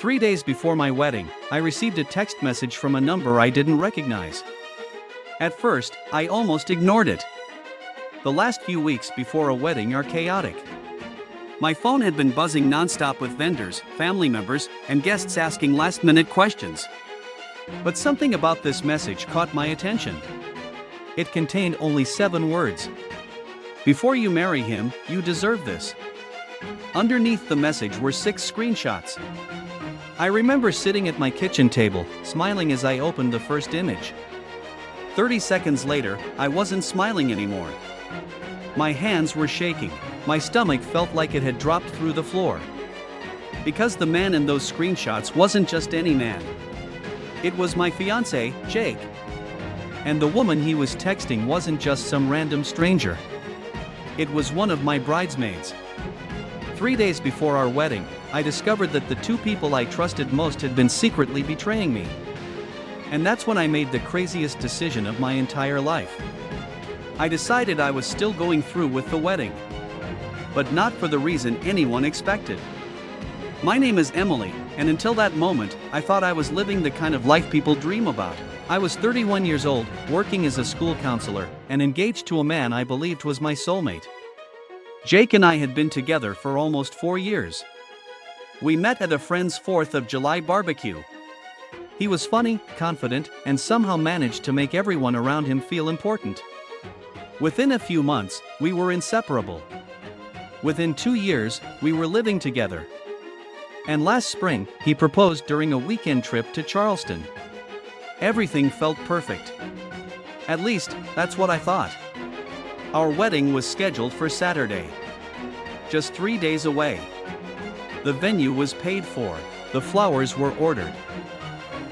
3 days before my wedding, I received a text message from a number I didn't recognize. At first, I almost ignored it. The last few weeks before a wedding are chaotic. My phone had been buzzing nonstop with vendors, family members, and guests asking last-minute questions. But something about this message caught my attention. It contained only 7 words. Before you marry him, you deserve this. Underneath the message were 6 screenshots. I remember sitting at my kitchen table, smiling as I opened the first image. 30 seconds later, I wasn't smiling anymore. My hands were shaking. My stomach felt like it had dropped through the floor. Because the man in those screenshots wasn't just any man. It was my fiancé, Jake. And the woman he was texting wasn't just some random stranger. It was one of my bridesmaids. 3 days before our wedding, I discovered that the 2 people I trusted most had been secretly betraying me. And that's when I made the craziest decision of my entire life. I decided I was still going through with the wedding. But not for the reason anyone expected. My name is Emily, and until that moment, I thought I was living the kind of life people dream about. I was 31 years old, working as a school counselor, and engaged to a man I believed was my soulmate. Jake and I had been together for almost 4 years. We met at a friend's 4th of July barbecue. He was funny, confident, and somehow managed to make everyone around him feel important. Within a few months, we were inseparable. Within 2 years, we were living together. And last spring, he proposed during a weekend trip to Charleston. Everything felt perfect. At least, that's what I thought. Our wedding was scheduled for Saturday. Just 3 days away. The venue was paid for. The flowers were ordered.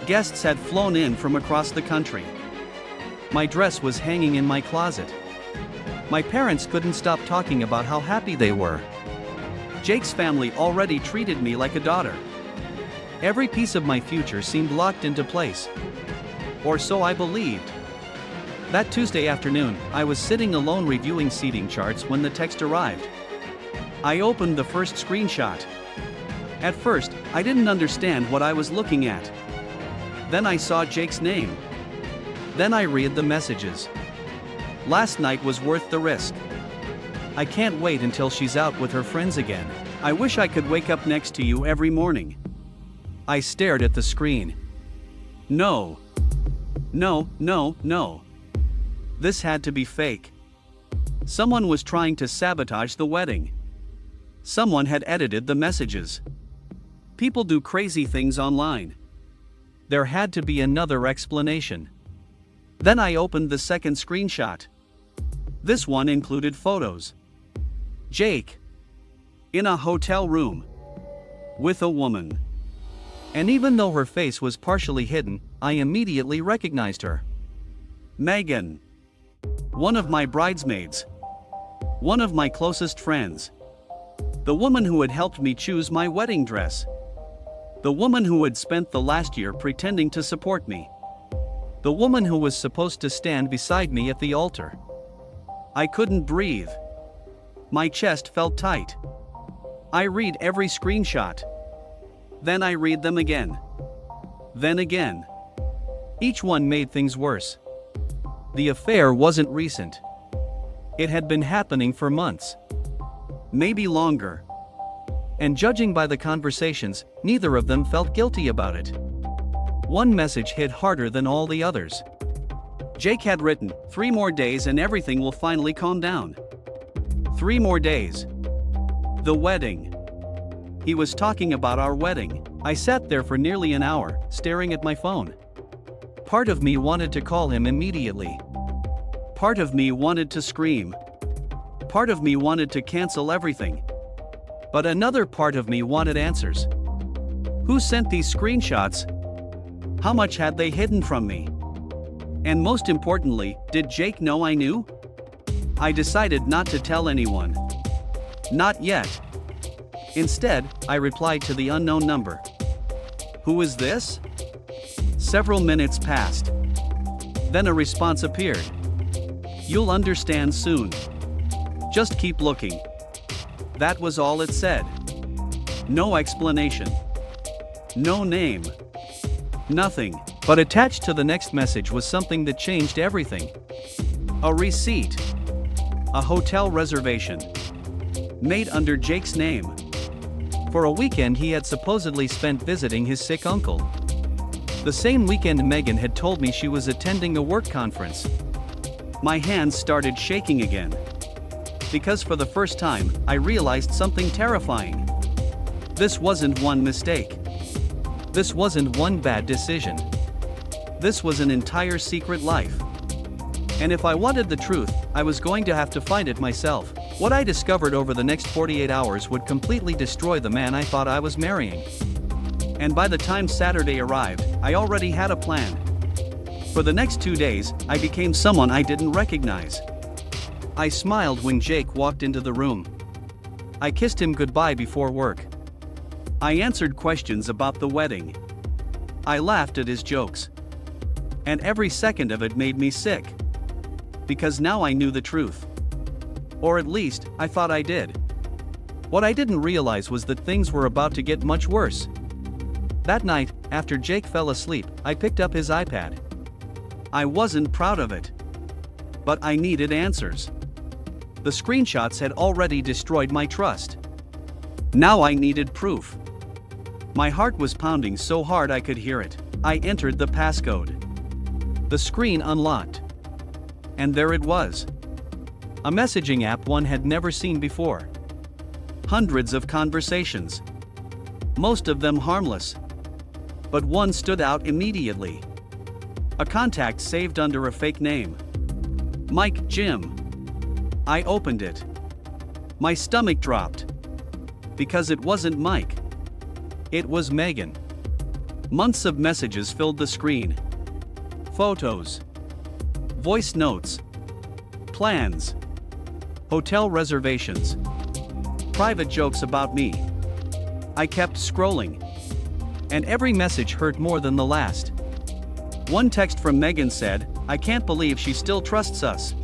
Guests had flown in from across the country. My dress was hanging in my closet. My parents couldn't stop talking about how happy they were. Jake's family already treated me like a daughter. Every piece of my future seemed locked into place. Or so I believed. That Tuesday afternoon, I was sitting alone reviewing seating charts when the text arrived. I opened the first screenshot. At first, I didn't understand what I was looking at. Then I saw Jake's name. Then I read the messages. Last night was worth the risk. I can't wait until she's out with her friends again. I wish I could wake up next to you every morning. I stared at the screen. No. No, no, no. This had to be fake. Someone was trying to sabotage the wedding. Someone had edited the messages. People do crazy things online. There had to be another explanation. Then I opened the second screenshot. This one included photos. Jake. In a hotel room. With a woman. And even though her face was partially hidden, I immediately recognized her. Megan. One of my bridesmaids. One of my closest friends. The woman who had helped me choose my wedding dress. The woman who had spent the last year pretending to support me. The woman who was supposed to stand beside me at the altar. I couldn't breathe. My chest felt tight. I read every screenshot. Then I read them again. Then again. Each one made things worse. The affair wasn't recent. It had been happening for months. Maybe longer. And judging by the conversations, neither of them felt guilty about it. One message hit harder than all the others. Jake had written, 3 more days and everything will finally calm down. 3 more days. The wedding. He was talking about our wedding. I sat there for nearly an hour, staring at my phone. Part of me wanted to call him immediately. Part of me wanted to scream. Part of me wanted to cancel everything. But another part of me wanted answers. Who sent these screenshots? How much had they hidden from me? And most importantly, did Jake know I knew? I decided not to tell anyone. Not yet. Instead, I replied to the unknown number. Who is this? Several minutes passed. Then a response appeared. You'll understand soon. Just keep looking. That was all it said. No explanation. No name. Nothing. But attached to the next message was something that changed everything. A receipt. A hotel reservation. Made under Jake's name. For a weekend he had supposedly spent visiting his sick uncle. The same weekend Megan had told me she was attending a work conference. My hands started shaking again. Because for the first time, I realized something terrifying. This wasn't one mistake. This wasn't one bad decision. This was an entire secret life. And if I wanted the truth, I was going to have to find it myself. What I discovered over the next 48 hours would completely destroy the man I thought I was marrying. And by the time Saturday arrived, I already had a plan. For the next 2 days, I became someone I didn't recognize. I smiled when Jake walked into the room. I kissed him goodbye before work. I answered questions about the wedding. I laughed at his jokes. And every second of it made me sick. Because now I knew the truth. Or at least, I thought I did. What I didn't realize was that things were about to get much worse. That night, after Jake fell asleep, I picked up his iPad. I wasn't proud of it. But I needed answers. The screenshots had already destroyed my trust. Now I needed proof. My heart was pounding so hard I could hear it. I entered the passcode. The screen unlocked. And there it was. A messaging app one had never seen before. Hundreds of conversations. Most of them harmless. But one stood out immediately. A contact saved under a fake name. Mike Jim. I opened it. My stomach dropped. Because it wasn't Mike. It was Megan. Months of messages filled the screen. Photos. Voice notes. Plans. Hotel reservations. Private jokes about me. I kept scrolling. And every message hurt more than the last. One text from Megan said, "I can't believe she still trusts us."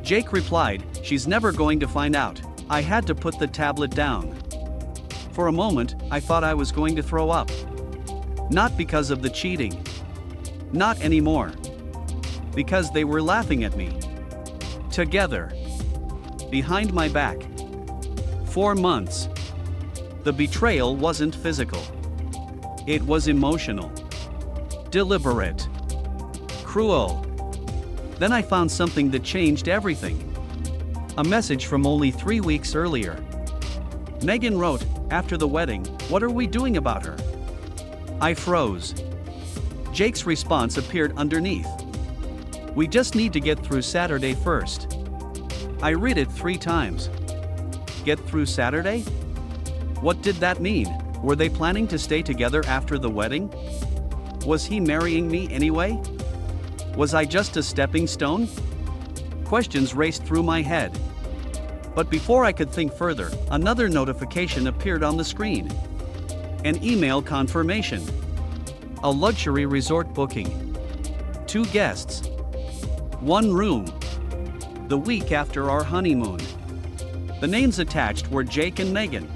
Jake replied, "She's never going to find out." I had to put the tablet down. For a moment, I thought I was going to throw up. Not because of the cheating. Not anymore. Because they were laughing at me. Together. Behind my back. 4 months. The betrayal wasn't physical. It was emotional. Deliberate. Cruel. Then I found something that changed everything. A message from only 3 weeks earlier. Megan wrote, "After the wedding, what are we doing about her?" I froze. Jake's response appeared underneath. "We just need to get through Saturday first." I read it 3 times. Get through Saturday? What did that mean? Were they planning to stay together after the wedding? Was he marrying me anyway? Was I just a stepping stone? Questions raced through my head. But before I could think further, another notification appeared on the screen. An email confirmation. A luxury resort booking. 2 guests. 1 room. The week after our honeymoon. The names attached were Jake and Megan.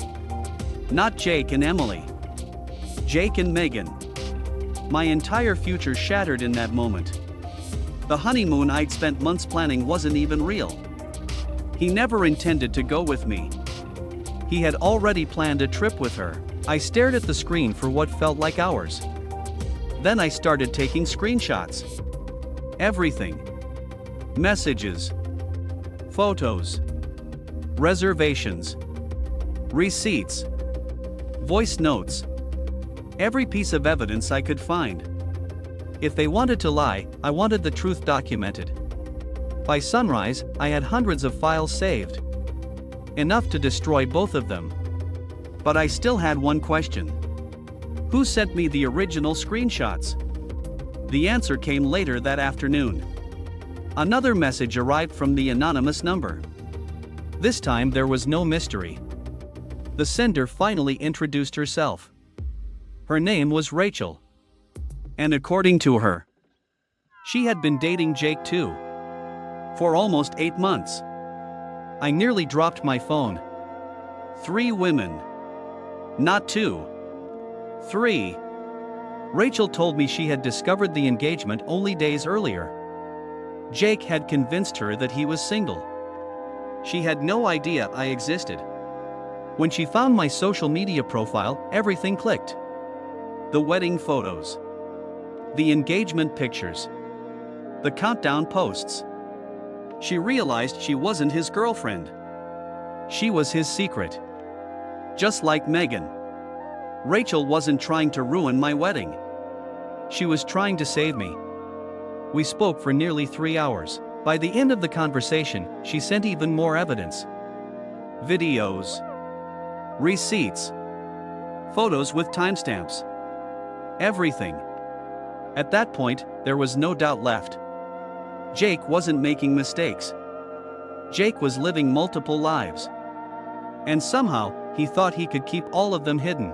Not Jake and Emily. Jake and Megan. My entire future shattered in that moment. The honeymoon I'd spent months planning wasn't even real. He never intended to go with me. He had already planned a trip with her. I stared at the screen for what felt like hours. Then I started taking screenshots. Everything. Messages. Photos. Reservations. Receipts. Voice notes. Every piece of evidence I could find. If they wanted to lie, I wanted the truth documented. By sunrise, I had hundreds of files saved. Enough to destroy both of them. But I still had one question. Who sent me the original screenshots? The answer came later that afternoon. Another message arrived from the anonymous number. This time there was no mystery. The sender finally introduced herself. Her name was Rachel. And according to her, she had been dating Jake too. For almost 8 months. I nearly dropped my phone. 3 women. Not 2. 3. Rachel told me she had discovered the engagement only days earlier. Jake had convinced her that he was single. She had no idea I existed. When she found my social media profile, everything clicked. The wedding photos. The engagement pictures. The countdown posts. She realized she wasn't his girlfriend. She was his secret. Just like Megan. Rachel wasn't trying to ruin my wedding. She was trying to save me. We spoke for nearly 3 hours. By the end of the conversation, she sent even more evidence. Videos. Receipts. Photos with timestamps. Everything. At that point, there was no doubt left. Jake wasn't making mistakes. Jake was living multiple lives. And somehow, he thought he could keep all of them hidden.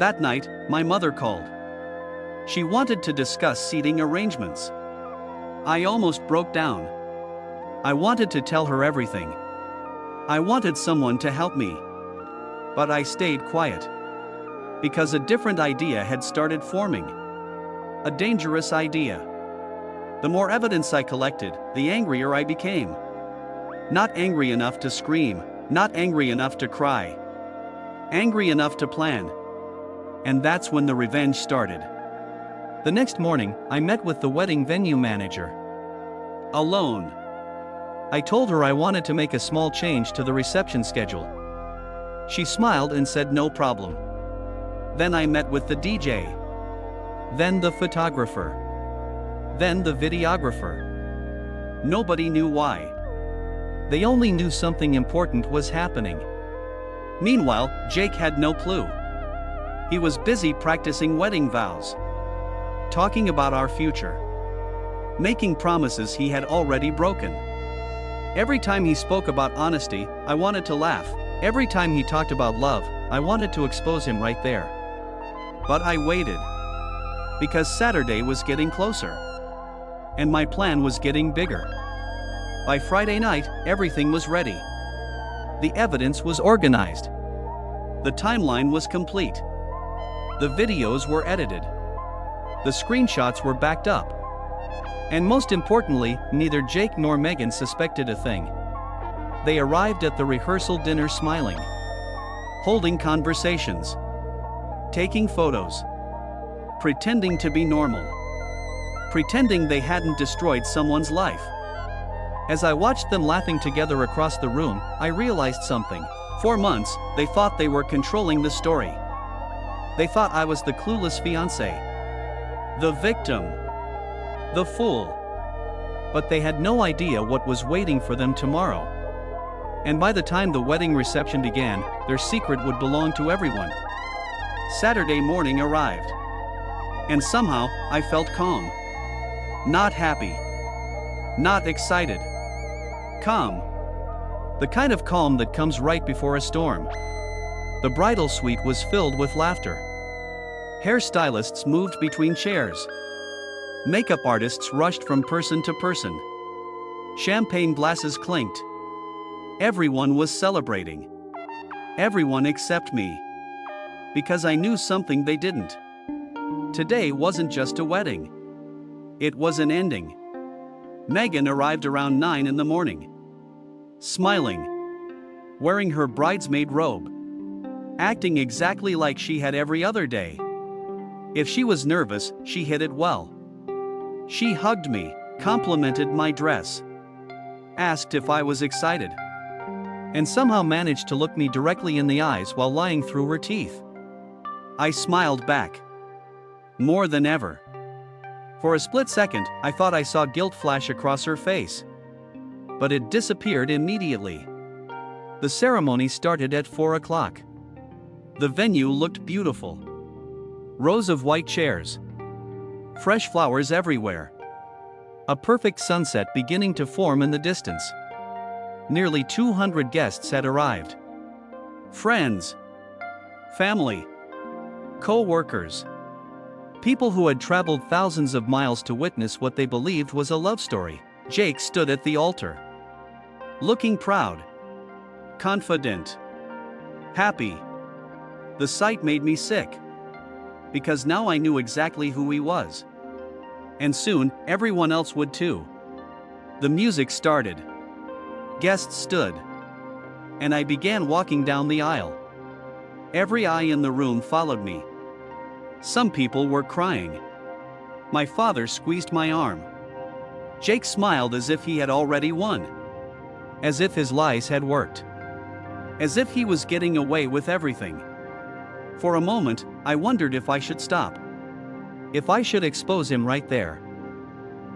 That night, my mother called. She wanted to discuss seating arrangements. I almost broke down. I wanted to tell her everything. I wanted someone to help me. But I stayed quiet. Because a different idea had started forming. A dangerous idea. The more evidence I collected, the angrier I became. Not angry enough to scream, not angry enough to cry. Angry enough to plan. And that's when the revenge started. The next morning, I met with the wedding venue manager. Alone. I told her I wanted to make a small change to the reception schedule. She smiled and said no problem. Then I met with the DJ. Then the photographer. Then the videographer. Nobody knew why. They only knew something important was happening. Meanwhile, Jake had no clue. He was busy practicing wedding vows. Talking about our future. Making promises he had already broken. Every time he spoke about honesty, I wanted to laugh. Every time he talked about love, I wanted to expose him right there. But I waited. Because Saturday was getting closer. And my plan was getting bigger. By Friday night, everything was ready. The evidence was organized. The timeline was complete. The videos were edited. The screenshots were backed up. And most importantly, neither Jake nor Megan suspected a thing. They arrived at the rehearsal dinner smiling. Holding conversations. Taking photos. Pretending to be normal. Pretending they hadn't destroyed someone's life. As I watched them laughing together across the room, I realized something. For months, they thought they were controlling the story. They thought I was the clueless fiancé. The victim. The fool. But they had no idea what was waiting for them tomorrow. And by the time the wedding reception began, their secret would belong to everyone. Saturday morning arrived. And somehow, I felt calm. Not happy. Not excited. Calm. The kind of calm that comes right before a storm. The bridal suite was filled with laughter. Hairstylists moved between chairs. Makeup artists rushed from person to person. Champagne glasses clinked. Everyone was celebrating. Everyone except me. Because I knew something they didn't. Today wasn't just a wedding. It was an ending. Megan arrived around 9 in the morning. Smiling. Wearing her bridesmaid robe. Acting exactly like she had every other day. If she was nervous, she hid it well. She hugged me, complimented my dress. Asked if I was excited. And somehow managed to look me directly in the eyes while lying through her teeth. I smiled back. More than ever. For a split second, I thought I saw guilt flash across her face. But it disappeared immediately. The ceremony started at 4 o'clock. The venue looked beautiful. Rows of white chairs. Fresh flowers everywhere. A perfect sunset beginning to form in the distance. Nearly 200 guests had arrived. Friends. Family. Co-workers. People who had traveled thousands of miles to witness what they believed was a love story. Jake stood at the altar. Looking proud. Confident. Happy. The sight made me sick. because now I knew exactly who he was. And soon, everyone else would too. The music started. Guests stood. And I began walking down the aisle. Every eye in the room followed me. Some people were crying. My father squeezed my arm. Jake smiled as if he had already won. As if his lies had worked. As if he was getting away with everything. For a moment, I wondered if I should stop. If I should expose him right there.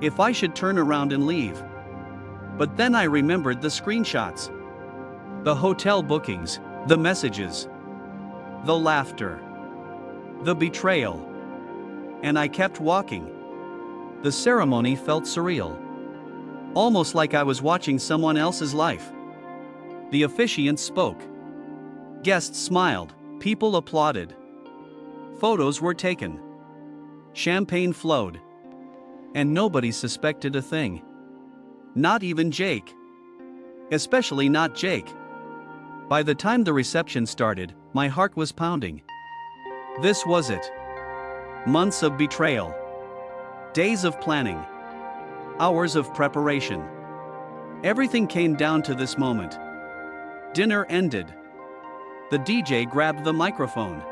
If I should turn around and leave. But then I remembered the screenshots. The hotel bookings, the messages. The laughter. The betrayal. And I kept walking. The ceremony felt surreal. Almost like I was watching someone else's life. The officiant spoke. Guests smiled, people applauded. Photos were taken. Champagne flowed. And nobody suspected a thing. Not even Jake. Especially not Jake. By the time the reception started, my heart was pounding. This was it. Months of betrayal. Days of planning. Hours of preparation. Everything came down to this moment. Dinner ended. The DJ grabbed the microphone.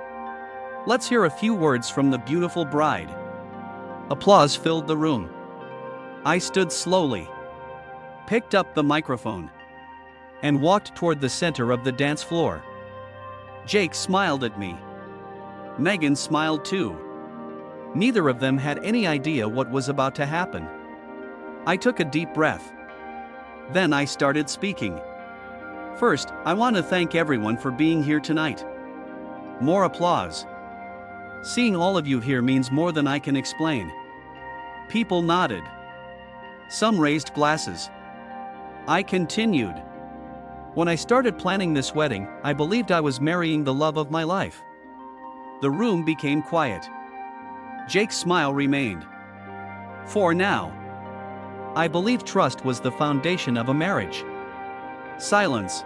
Let's hear a few words from the beautiful bride. Applause filled the room. I stood slowly, picked up the microphone, and walked toward the center of the dance floor. Jake smiled at me. Megan smiled too. Neither of them had any idea what was about to happen. I took a deep breath. Then I started speaking. First, I want to thank everyone for being here tonight. More applause. Seeing all of you here means more than I can explain. People nodded. Some raised glasses. I continued. When I started planning this wedding, I believed I was marrying the love of my life. The room became quiet. Jake's smile remained. For now. I believe trust was the foundation of a marriage. Silence.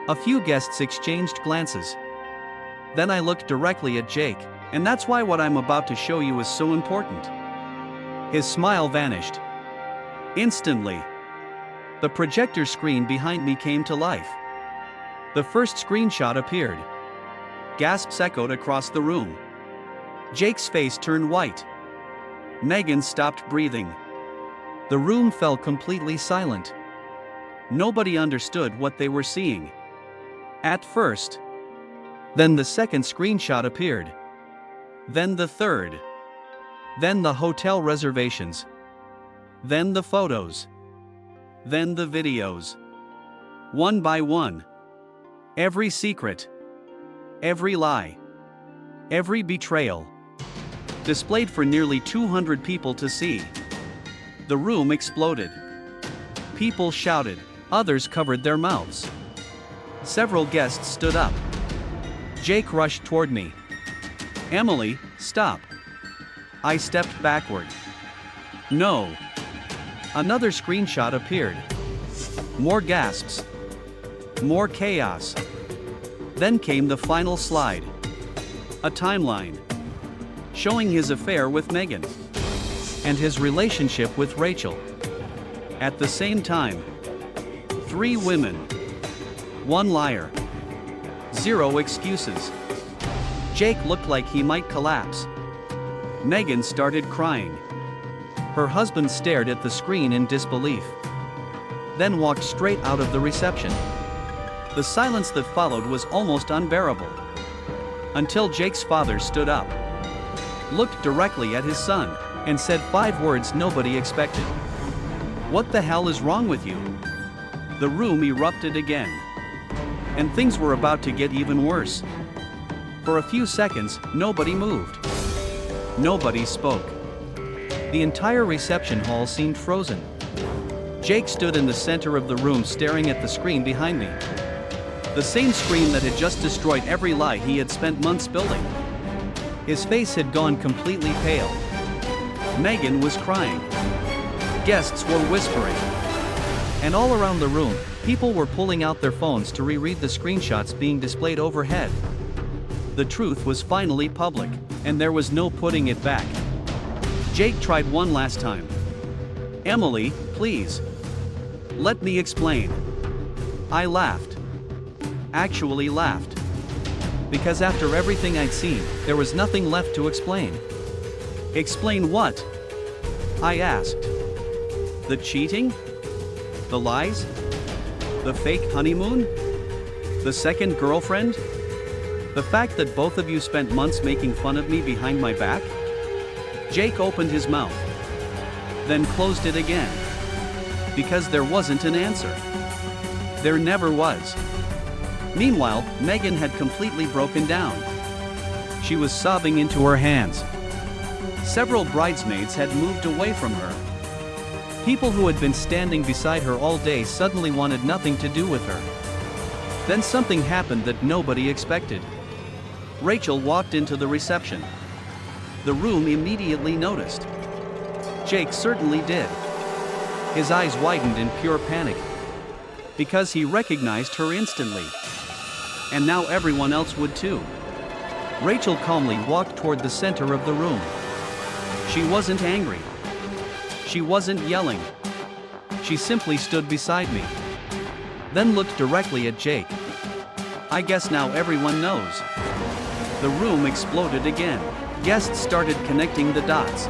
A few guests exchanged glances. Then I looked directly at Jake, and that's why what I'm about to show you is so important. His smile vanished. Instantly. The projector screen behind me came to life. The first screenshot appeared. Gasps echoed across the room. Jake's face turned white. Megan stopped breathing. The room fell completely silent. Nobody understood what they were seeing. At first. Then the second screenshot appeared. Then the third. Then the hotel reservations. Then the photos. Then the videos. One by one. Every secret. Every lie. Every betrayal. Displayed for nearly 200 people to see. The room exploded. People shouted, others covered their mouths. Several guests stood up. Jake rushed toward me. Emily, stop. I stepped backward. No. Another screenshot appeared. More gasps. More chaos. Then came the final slide. A timeline. Showing his affair with Megan. And his relationship with Rachel. At the same time. 3 women. 1 liar. 0 excuses. Jake looked like he might collapse. Megan started crying. Her husband stared at the screen in disbelief. Then walked straight out of the reception. The silence that followed was almost unbearable. Until Jake's father stood up, looked directly at his son, and said 5 words nobody expected. What the hell is wrong with you? The room erupted again. And things were about to get even worse. For a few seconds, nobody moved. Nobody spoke. The entire reception hall seemed frozen. Jake stood in the center of the room staring at the screen behind me. The same screen that had just destroyed every lie he had spent months building. His face had gone completely pale. Megan was crying. Guests were whispering. And all around the room, people were pulling out their phones to reread the screenshots being displayed overhead. The truth was finally public. and there was no putting it back. Jake tried one last time. "Emily, please. Let me explain." I laughed. Actually laughed. Because after everything I'd seen, there was nothing left to explain. "Explain what?" I asked. "The cheating? The lies? The fake honeymoon? The second girlfriend? The fact that both of you spent months making fun of me behind my back?" Jake opened his mouth, then closed it again. Because there wasn't an answer. There never was. Meanwhile, Megan had completely broken down. She was sobbing into her hands. Several bridesmaids had moved away from her. People who had been standing beside her all day suddenly wanted nothing to do with her. Then something happened that nobody expected. Rachel walked into the reception. The room immediately noticed. Jake certainly did. His eyes widened in pure panic. Because he recognized her instantly. And now everyone else would too. Rachel calmly walked toward the center of the room. She wasn't angry. She wasn't yelling. She simply stood beside me. Then looked directly at Jake. I guess now everyone knows. The room exploded again. Guests started connecting the dots.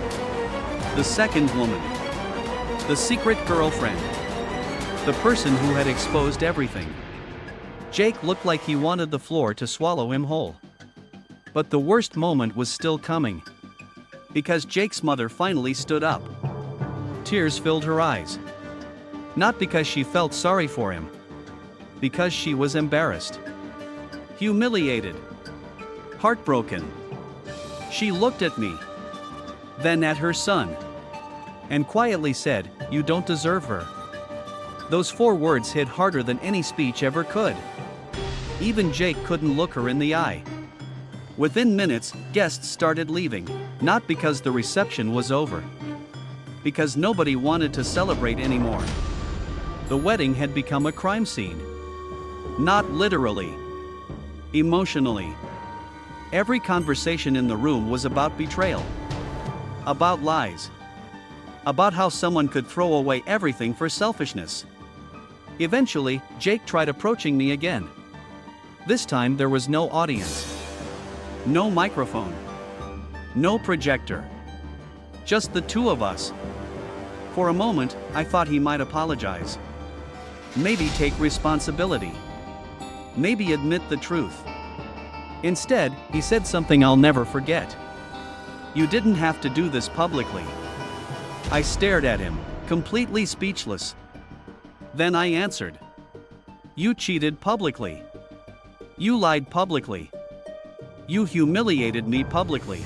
The second woman. The secret girlfriend. The person who had exposed everything. Jake looked like he wanted the floor to swallow him whole. But the worst moment was still coming. Because Jake's mother finally stood up. Tears filled her eyes. Not because she felt sorry for him. Because she was embarrassed. Humiliated. Heartbroken. She looked at me. Then at her son. And quietly said, "You don't deserve her." Those 4 words hit harder than any speech ever could. Even Jake couldn't look her in the eye. Within minutes, guests started leaving, not because the reception was over. Because nobody wanted to celebrate anymore. The wedding had become a crime scene. Not literally. Emotionally. Every conversation in the room was about betrayal. About lies. About how someone could throw away everything for selfishness. Eventually, Jake tried approaching me again. This time there was no audience. No microphone. No projector. Just the 2 of us. For a moment, I thought he might apologize. Maybe take responsibility. Maybe admit the truth. Instead, he said something I'll never forget. "You didn't have to do this publicly." I stared at him, completely speechless. Then I answered. "You cheated publicly. You lied publicly. You humiliated me publicly.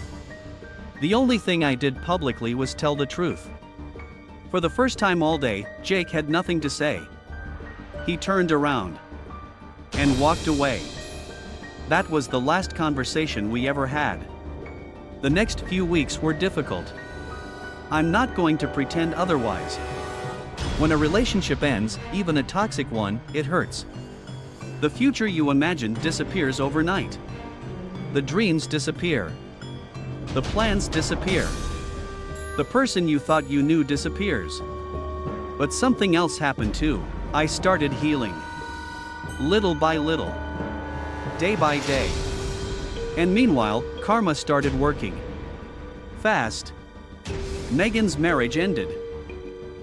The only thing I did publicly was tell the truth." For the first time all day, Jake had nothing to say. He turned around and walked away. That was the last conversation we ever had. The next few weeks were difficult. I'm not going to pretend otherwise. When a relationship ends, even a toxic one, it hurts. The future you imagined disappears overnight. The dreams disappear. The plans disappear. The person you thought you knew disappears. But something else happened too. I started healing. Little by little. Day by day. And meanwhile, karma started working. Fast. Megan's marriage ended.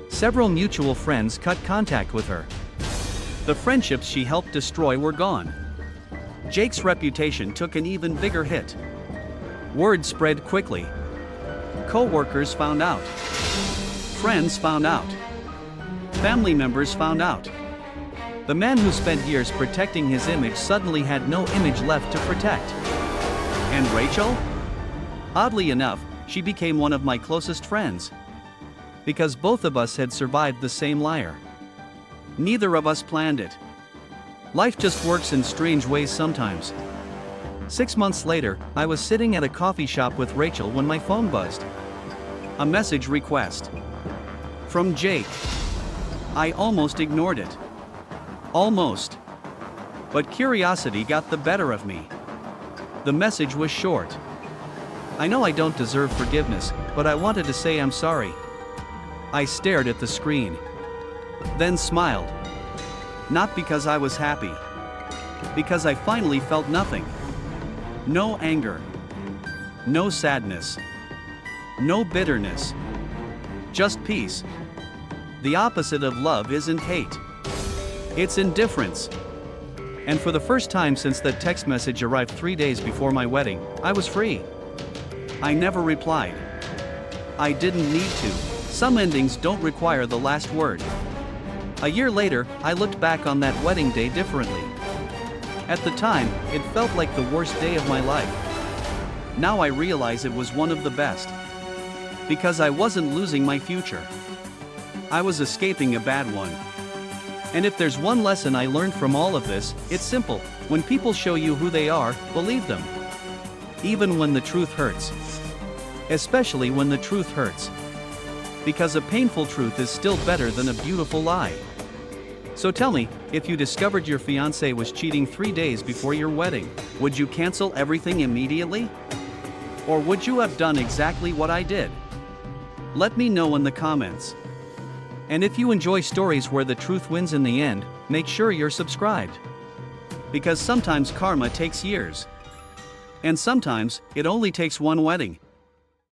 Several mutual friends cut contact with her. The friendships she helped destroy were gone. Jake's reputation took an even bigger hit. Word spread quickly. Co-workers found out. Friends found out. Family members found out. The man who spent years protecting his image suddenly had no image left to protect. And Rachel? Oddly enough, she became one of my closest friends. Because both of us had survived the same liar. Neither of us planned it. Life just works in strange ways sometimes. 6 months later, I was sitting at a coffee shop with Rachel when my phone buzzed. A message request. From Jake. I almost ignored it. Almost. But curiosity got the better of me. The message was short. I know I don't deserve forgiveness, but I wanted to say I'm sorry. I stared at the screen. Then smiled. Not because I was happy. Because I finally felt nothing. No anger. No sadness. No bitterness. Just peace. The opposite of love isn't hate. It's indifference. And for the first time since that text message arrived 3 days before my wedding, I was free. I never replied. I didn't need to. Some endings don't require the last word. A year later, I looked back on that wedding day differently. At the time, it felt like the worst day of my life. Now I realize it was one of the best. Because I wasn't losing my future. I was escaping a bad one. And if there's one lesson I learned from all of this, it's simple: when people show you who they are, believe them. Even when the truth hurts. Especially when the truth hurts. Because a painful truth is still better than a beautiful lie. So tell me, if you discovered your fiancé was cheating 3 days before your wedding, would you cancel everything immediately? Or would you have done exactly what I did? Let me know in the comments. And if you enjoy stories where the truth wins in the end, make sure you're subscribed. Because sometimes karma takes years. And sometimes, it only takes one wedding.